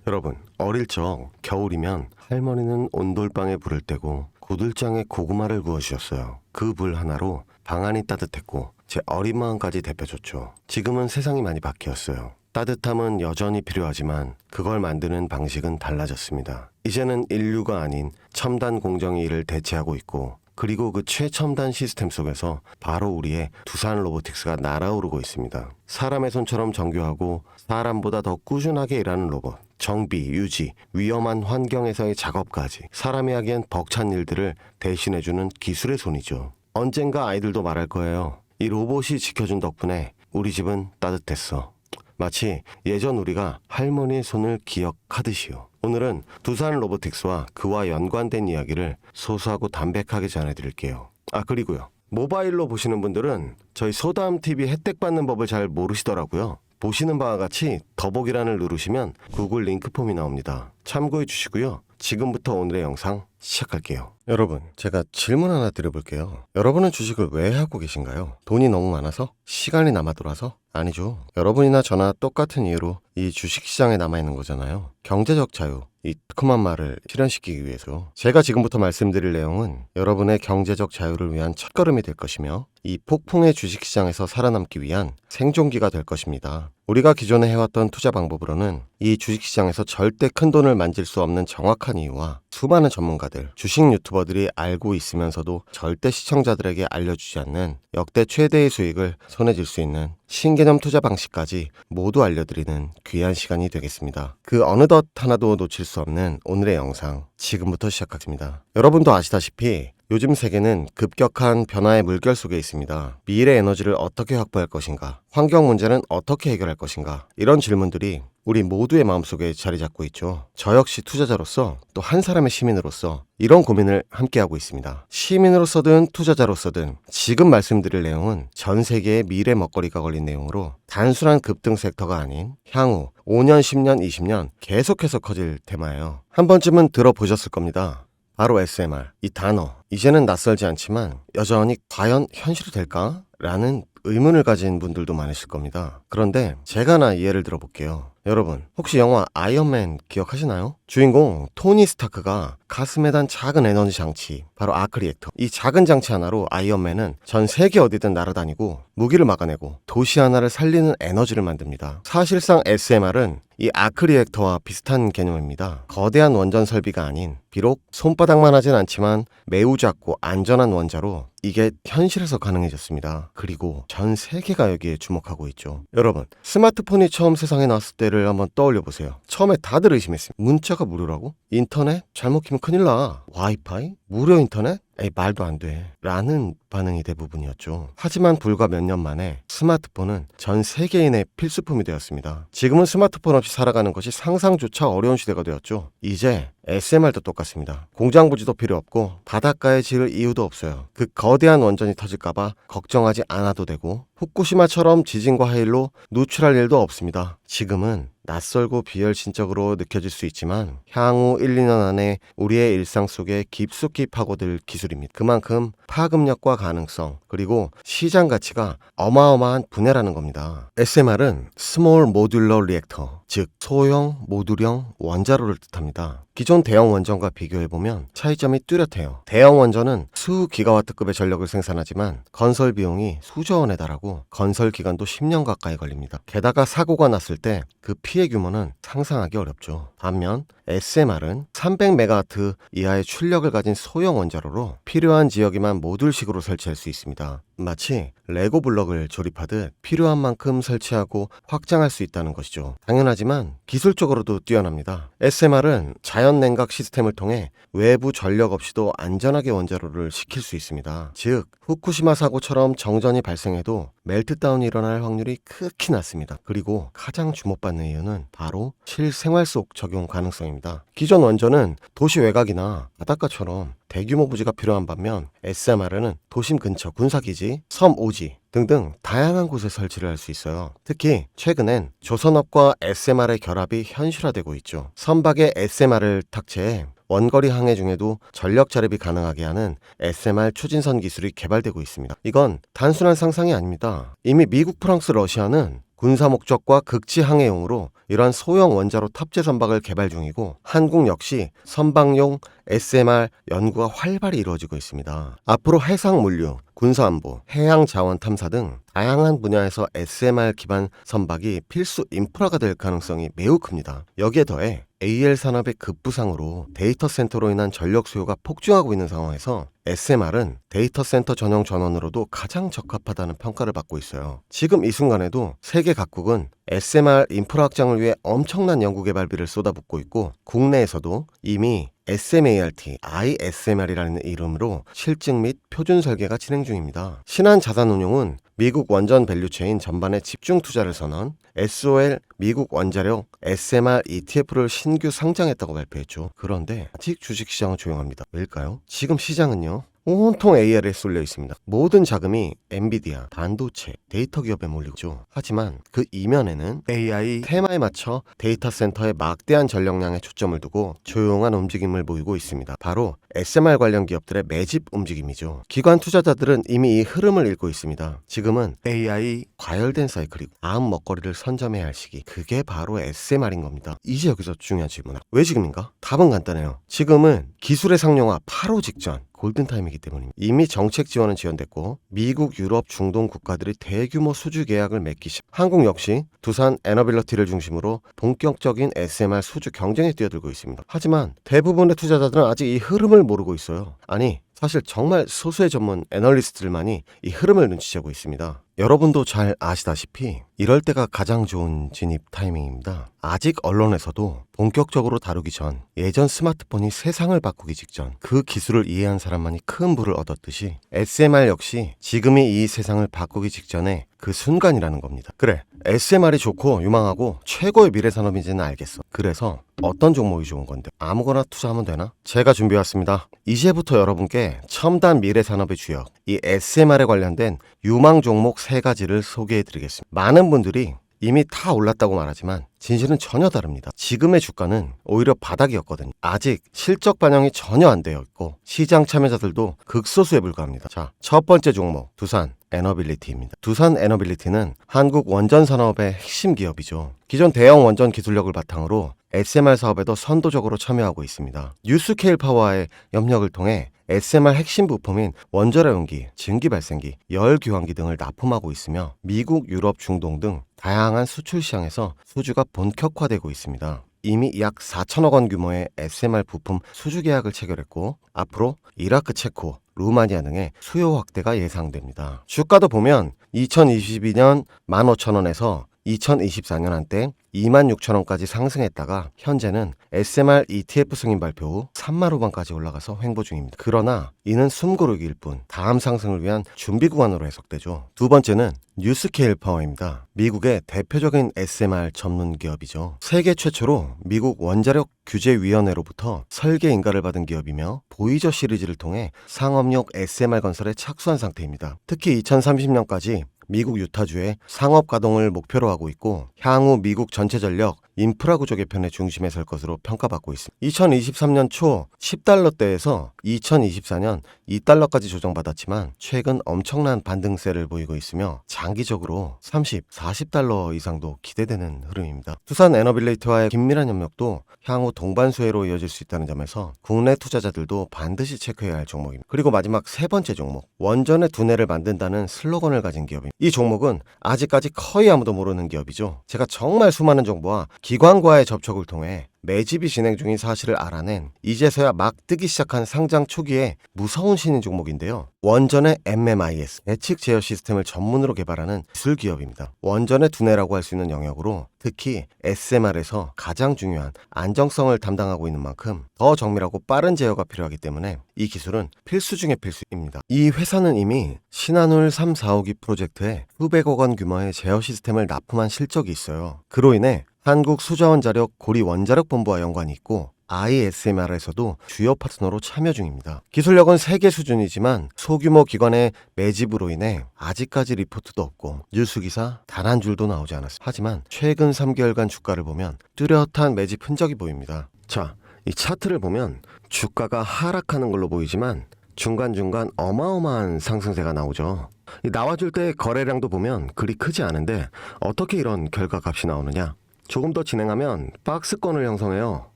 여러분, 어릴 적 겨울이면 할머니는 온돌방에 불을 떼고 고들장에 고구마를 구워주셨어요. 그 불 하나로 방 안이 따뜻했고 제 어린 마음까지 데펴줬죠. 지금은 세상이 많이 바뀌었어요. 따뜻함은 여전히 필요하지만 그걸 만드는 방식은 달라졌습니다. 이제는 인류가 아닌 첨단 공정이 이를 대체하고 있고, 그리고 그 최첨단 시스템 속에서 바로 우리의 두산 로보틱스가 날아오르고 있습니다. 사람의 손처럼 정교하고 사람보다 더 꾸준하게 일하는 로봇, 정비, 유지, 위험한 환경에서의 작업까지 사람이 하기엔 벅찬 일들을 대신해주는 기술의 손이죠. 언젠가 아이들도 말할 거예요. 이 로봇이 지켜준 덕분에 우리 집은 따뜻했어. 마치 예전 우리가 할머니의 손을 기억하듯이요. 오늘은 두산 로보틱스와 그와 연관된 이야기를 소소하고 담백하게 전해드릴게요. 그리고요, 모바일로 보시는 분들은 저희 소담TV 혜택 받는 법을 잘 모르시더라고요. 보시는 바와 같이 더보기란을 누르시면 구글 링크폼이 나옵니다. 참고해 주시고요. 지금부터 오늘의 영상 시작할게요. 여러분, 제가 질문 하나 드려볼게요. 여러분은 주식을 왜 하고 계신가요? 돈이 너무 많아서? 시간이 남아돌아서? 아니죠. 여러분이나 저나 똑같은 이유로 이 주식시장에 남아있는 거잖아요. 경제적 자유, 이 뜨끔한 말을 실현시키기 위해서. 제가 지금부터 말씀드릴 내용은 여러분의 경제적 자유를 위한 첫걸음이 될 것이며, 이 폭풍의 주식시장에서 살아남기 위한 생존기가 될 것입니다. 우리가 기존에 해왔던 투자 방법으로는 이 주식시장에서 절대 큰 돈을 만질 수 없는 정확한 이유와 수많은 전문가들, 주식 유튜버들이 알고 있으면서도 절대 시청자들에게 알려주지 않는 역대 최대의 수익을 손에 쥘 수 있는 신개념 투자 방식까지 모두 알려드리는 귀한 시간이 되겠습니다. 그 어느덧 하나도 놓칠 수 없는 오늘의 영상 지금부터 시작하겠습니다. 여러분도 아시다시피 요즘 세계는 급격한 변화의 물결 속에 있습니다. 미래 에너지를 어떻게 확보할 것인가? 환경 문제는 어떻게 해결할 것인가? 이런 질문들이 우리 모두의 마음속에 자리 잡고 있죠. 저 역시 투자자로서 또 한 사람의 시민으로서 이런 고민을 함께하고 있습니다. 시민으로서든 투자자로서든 지금 말씀드릴 내용은 전 세계의 미래 먹거리가 걸린 내용으로 단순한 급등 섹터가 아닌 향후 5년, 10년, 20년 계속해서 커질 테마예요. 한 번쯤은 들어보셨을 겁니다. 바로 SMR, 이 단어. 이제는 낯설지 않지만 여전히 과연 현실이 될까? 라는 의문을 가진 분들도 많으실 겁니다. 그런데 제가 하나 예를 들어볼게요. 여러분, 혹시 영화 아이언맨 기억하시나요? 주인공 토니 스타크가 가슴에 단 작은 에너지 장치, 바로 아크 리액터. 이 작은 장치 하나로 아이언맨은 전 세계 어디든 날아다니고 무기를 막아내고 도시 하나를 살리는 에너지를 만듭니다. 사실상 SMR은 이 아크 리액터와 비슷한 개념입니다. 거대한 원전 설비가 아닌, 비록 손바닥만 하진 않지만 매우 작고 안전한 원자로 이게 현실에서 가능해졌습니다. 그리고 전 세계가 여기에 주목하고 있죠. 여러분, 스마트폰이 처음 세상에 나왔을 때를 한번 떠올려 보세요. 처음에 다들 의심했습니다. 문자가 무료라고? 인터넷? 잘못 키면 큰일 나. 와이파이? 무료 인터넷? 에이, 말도 안 돼. 라는 반응이 대부분이었죠. 하지만 불과 몇 년 만에 스마트폰은 전 세계인의 필수품이 되었습니다. 지금은 스마트폰 없이 살아가는 것이 상상조차 어려운 시대가 되었죠. 이제 SMR도 똑같습니다. 공장 부지도 필요 없고 바닷가에 지을 이유도 없어요. 그 거대한 원전이 터질까봐 걱정하지 않아도 되고 후쿠시마처럼 지진과 하일로 누출할 일도 없습니다. 지금은 낯설고 비열신적으로 느껴질 수 있지만 향후 1, 2년 안에 우리의 일상 속에 깊숙이 파고들 기술입니다. 그만큼 파급력과 가능성, 그리고 시장 가치가 어마어마한 분야라는 겁니다. SMR은 Small Modular Reactor, 즉 소형 모듈형 원자로를 뜻합니다. 기존 대형 원전과 비교해보면 차이점이 뚜렷해요. 대형 원전은 수 기가와트급의 전력을 생산하지만 건설 비용이 수조 원에 달하고 건설 기간도 10년 가까이 걸립니다. 게다가 사고가 났을 때 그 피해 규모는 상상하기 어렵죠. 반면 SMR은 300메가와트 이하의 출력을 가진 소형 원자로로 필요한 지역에만 모듈식으로 설치할 수 있습니다. 마치 레고 블럭을 조립하듯 필요한 만큼 설치하고 확장할 수 있다는 것이죠. 당연하지만 기술적으로도 뛰어납니다. SMR은 자연 냉각 시스템을 통해 외부 전력 없이도 안전하게 원자로를 식힐 수 있습니다. 즉 후쿠시마 사고처럼 정전이 발생해도 멜트다운이 일어날 확률이 극히 낮습니다. 그리고 가장 주목받는 이유는 바로 실생활 속 적용 가능성입니다. 기존 원전은 도시 외곽이나 바닷가처럼 대규모 부지가 필요한 반면 SMR은 도심 근처 군사기지, 섬 오지 등등 다양한 곳에 설치를 할 수 있어요. 특히 최근엔 조선업과 SMR의 결합이 현실화되고 있죠. 선박에 SMR을 탑재해 원거리 항해 중에도 전력 자립이 가능하게 하는 SMR 추진선 기술이 개발되고 있습니다. 이건 단순한 상상이 아닙니다. 이미 미국, 프랑스, 러시아는 군사 목적과 극지 항해용으로 이러한 소형 원자로 탑재 선박을 개발 중이고 한국 역시 선박용 SMR 연구가 활발히 이루어지고 있습니다. 앞으로 해상 물류, 군사안보, 해양 자원 탐사 등 다양한 분야에서 SMR 기반 선박이 필수 인프라가 될 가능성이 매우 큽니다. 여기에 더해 AL 산업의 급부상으로 데이터 센터로 인한 전력 수요가 폭증하고 있는 상황에서 SMR은 데이터 센터 전용 전원으로도 가장 적합하다는 평가를 받고 있어요. 지금 이 순간에도 세계 각국은 SMR 인프라 확장을 위해 엄청난 연구 개발비를 쏟아붓고 있고 국내에서도 이미 SMART, ISMR이라는 이름으로 실증 및 표준 설계가 진행 중입니다. 신한자산운용은 미국 원전 밸류체인 전반에 집중 투자를 선언, SOL 미국 원자력 SMR ETF를 신규 상장했다고 발표했죠. 그런데 아직 주식시장은 조용합니다. 왜일까요? 지금 시장은요, 온통 AI에 쏠려 있습니다. 모든 자금이 엔비디아, 반도체, 데이터 기업에 몰리고 있죠. 하지만 그 이면에는 AI 테마에 맞춰 데이터 센터에 막대한 전력량에 초점을 두고 조용한 움직임을 보이고 있습니다. 바로 SMR 관련 기업들의 매집 움직임이죠. 기관 투자자들은 이미 이 흐름을 읽고 있습니다. 지금은 AI 과열된 사이클이고 다음 먹거리를 선점해야 할 시기. 그게 바로 SMR인 겁니다. 이제 여기서 중요한 질문은 왜 지금인가? 답은 간단해요. 지금은 기술의 상용화 8호 직전 골든타임이기 때문입니다. 이미 정책 지원은 지연됐고 미국, 유럽, 중동 국가들이 대규모 수주 계약을 맺기 시작. 한국 역시 두산 에너빌리티를 중심으로 본격적인 SMR 수주 경쟁에 뛰어들고 있습니다. 하지만 대부분의 투자자들은 아직 이 흐름을 모르고 있어요. 아니, 사실 정말 소수의 전문 애널리스트들만이 이 흐름을 눈치채고 있습니다. 여러분도 잘 아시다시피 이럴 때가 가장 좋은 진입 타이밍입니다. 아직 언론에서도 본격적으로 다루기 전 예전 스마트폰이 세상을 바꾸기 직전 그 기술을 이해한 사람만이 큰 부를 얻었듯이 SMR 역시 지금이 이 세상을 바꾸기 직전에 그 순간이라는 겁니다. 그래, SMR이 좋고 유망하고 최고의 미래 산업인지는 알겠어. 그래서 어떤 종목이 좋은 건데 아무거나 투자하면 되나? 제가 준비해왔습니다. 이제부터 여러분께 첨단 미래 산업의 주역, 이 SMR에 관련된 유망 종목 3가지를 소개해드리겠습니다. 많은 분들이 이미 다 올랐다고 말하지만 진실은 전혀 다릅니다. 지금의 주가는 오히려 바닥이었거든요. 아직 실적 반영이 전혀 안 되어 있고 시장 참여자들도 극소수에 불과합니다. 자, 첫 번째 종목 두산 에너빌리티입니다. 두산 에너빌리티는 한국 원전 산업의 핵심 기업이죠. 기존 대형 원전 기술력을 바탕으로 SMR 사업에도 선도적으로 참여하고 있습니다. 뉴스케일 파워와의 협력을 통해 SMR 핵심 부품인 원자력 용기, 증기 발생기, 열 교환기 등을 납품하고 있으며 미국, 유럽, 중동 등 다양한 수출 시장에서 수주가 본격화되고 있습니다. 이미 약 4천억 원 규모의 SMR 부품 수주 계약을 체결했고 앞으로 이라크, 체코, 루마니아 등의 수요 확대가 예상됩니다. 주가도 보면 2022년 15,000원에서 2024년 한때 26,000원까지 상승했다가 현재는 SMR ETF 승인 발표 후 3만 후반까지 올라가서 횡보 중입니다. 그러나 이는 숨고르기일 뿐 다음 상승을 위한 준비 구간으로 해석되죠. 두 번째는 뉴스케일 파워입니다. 미국의 대표적인 SMR 전문 기업이죠. 세계 최초로 미국 원자력 규제위원회로부터 설계 인가를 받은 기업이며 보이저 시리즈를 통해 상업용 SMR 건설에 착수한 상태입니다. 특히 2030년까지 미국 유타주의 상업 가동을 목표로 하고 있고 향후 미국 전체 전력 인프라 구조 개편의 중심에 설 것으로 평가받고 있습니다. 2023년 초 10달러대에서 2024년 2달러까지 조정받았지만 최근 엄청난 반등세를 보이고 있으며 장기적으로 30, 40달러 이상도 기대되는 흐름입니다. 두산 에너빌리티와의 긴밀한 협력도 향후 동반 수혜로 이어질 수 있다는 점에서 국내 투자자들도 반드시 체크해야 할 종목입니다. 그리고 마지막 세 번째 종목, 원전의 두뇌를 만든다는 슬로건을 가진 기업입니다. 이 종목은 아직까지 거의 아무도 모르는 기업이죠. 제가 정말 수많은 정보와 기관과의 접촉을 통해 매집이 진행 중인 사실을 알아낸 이제서야 막 뜨기 시작한 상장 초기에 무서운 신인 종목인데요. 원전의 MMIS, 예측 제어 시스템을 전문으로 개발하는 기술 기업입니다. 원전의 두뇌라고 할 수 있는 영역으로 특히 SMR에서 가장 중요한 안정성을 담당하고 있는 만큼 더 정밀하고 빠른 제어가 필요하기 때문에 이 기술은 필수 중의 필수입니다. 이 회사는 이미 신한울 3, 4호기 프로젝트에 수백억 원 규모의 제어 시스템을 납품한 실적이 있어요. 그로 인해 한국수자원자력 고리원자력본부와 연관이 있고 ISMR에서도 주요 파트너로 참여 중입니다. 기술력은 세계 수준이지만 소규모 기관의 매집으로 인해 아직까지 리포트도 없고 뉴스기사 단 한 줄도 나오지 않았습니다. 하지만 최근 3개월간 주가를 보면 뚜렷한 매집 흔적이 보입니다. 자, 이 차트를 보면 주가가 하락하는 걸로 보이지만 중간중간 어마어마한 상승세가 나오죠. 이 나와줄 때 거래량도 보면 그리 크지 않은데 어떻게 이런 결과값이 나오느냐? 조금 더 진행하면 박스권을 형성해요.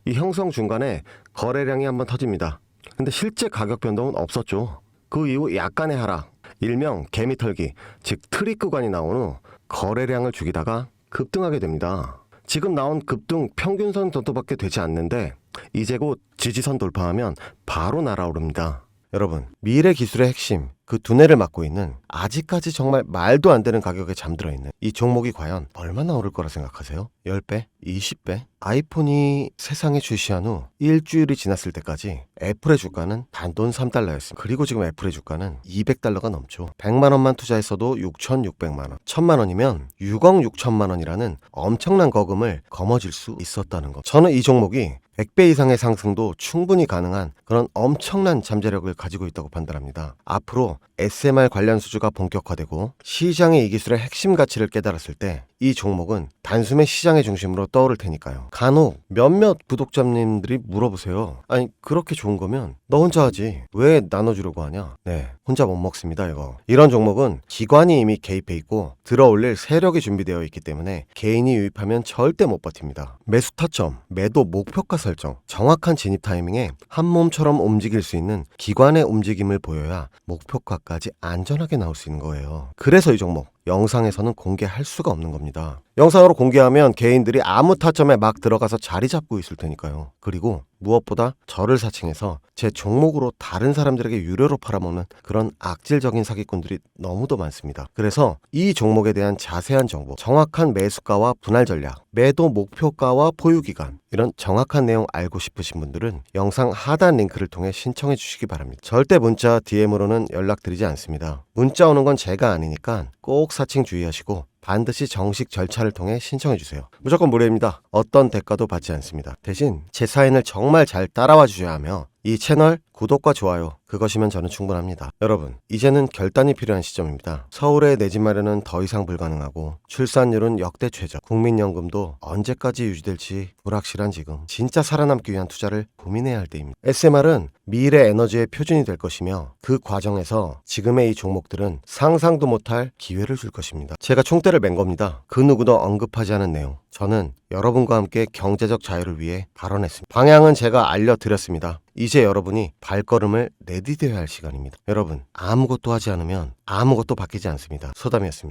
이 형성 중간에 거래량이 한번 터집니다. 근데 실제 가격 변동은 없었죠. 그 이후 약간의 하락, 일명 개미털기, 즉 트릭 구간이 나온 후 거래량을 죽이다가 급등하게 됩니다. 지금 나온 급등 평균선 정도밖에 되지 않는데 이제 곧 지지선 돌파하면 바로 날아오릅니다. 여러분, 미래 기술의 핵심, 그 두뇌를 맡고 있는 아직까지 정말 말도 안 되는 가격에 잠들어 있는 이 종목이 과연 얼마나 오를 거라 생각하세요? 10배? 20배? 아이폰이 세상에 출시한 후 일주일이 지났을 때까지 애플의 주가는 단돈 3달러였습니다. 그리고 지금 애플의 주가는 200달러가 넘죠. 100만 원만 투자했어도 6,600만 원. 1,000만 원이면 6억 6천만 원이라는 엄청난 거금을 거머쥘 수 있었다는 것. 저는 이 종목이 100배 이상의 상승도 충분히 가능한 그런 엄청난 잠재력을 가지고 있다고 판단합니다. 앞으로 SMR 관련 수주가 본격화되고 시장의 이 기술의 핵심 가치를 깨달았을 때 이 종목은 단숨에 시장의 중심으로 떠오를 테니까요. 간혹 몇몇 구독자님들이 물어보세요. 아니 그렇게 좋은 거면 너 혼자 하지 왜 나눠주려고 하냐? 네, 혼자 못 먹습니다 이거. 이런 종목은 기관이 이미 개입해 있고 들어올릴 세력이 준비되어 있기 때문에 개인이 유입하면 절대 못 버팁니다. 매수 타점, 매도 목표가 설정, 정확한 진입 타이밍에 한 몸처럼 움직일 수 있는 기관의 움직임을 보여야 목표가까지 안전하게 나올 수 있는 거예요. 그래서 이 종목 영상에서는 공개할 수가 없는 겁니다. 영상으로 공개하면 개인들이 아무 타점에 막 들어가서 자리 잡고 있을 테니까요. 그리고 무엇보다 저를 사칭해서 제 종목으로 다른 사람들에게 유료로 팔아먹는 그런 악질적인 사기꾼들이 너무도 많습니다. 그래서 이 종목에 대한 자세한 정보, 정확한 매수가와 분할 전략, 매도 목표가와 보유기간, 이런 정확한 내용 알고 싶으신 분들은 영상 하단 링크를 통해 신청해 주시기 바랍니다. 절대 문자, DM으로는 연락드리지 않습니다. 문자 오는 건 제가 아니니까 꼭 사칭 주의하시고 반드시 정식 절차를 통해 신청해 주세요. 무조건 무료입니다. 어떤 대가도 받지 않습니다. 대신 제 사인을 정말 잘 따라와 주셔야 하며 이 채널 구독과 좋아요 그것이면 저는 충분합니다. 여러분, 이제는 결단이 필요한 시점입니다. 서울에 내 집 마련은 더 이상 불가능하고 출산율은 역대 최저, 국민연금도 언제까지 유지될지 불확실한 지금 진짜 살아남기 위한 투자를 고민해야 할 때입니다. SMR은 미래 에너지의 표준이 될 것이며 그 과정에서 지금의 이 종목들은 상상도 못할 기회를 줄 것입니다. 제가 총대를 맨 겁니다. 그 누구도 언급하지 않은 내용. 저는 여러분과 함께 경제적 자유를 위해 발언했습니다. 방향은 제가 알려드렸습니다. 이제 여러분이 발걸음을 내디뎌야 할 시간입니다. 여러분, 아무것도 하지 않으면 아무것도 바뀌지 않습니다. 소담이었습니다.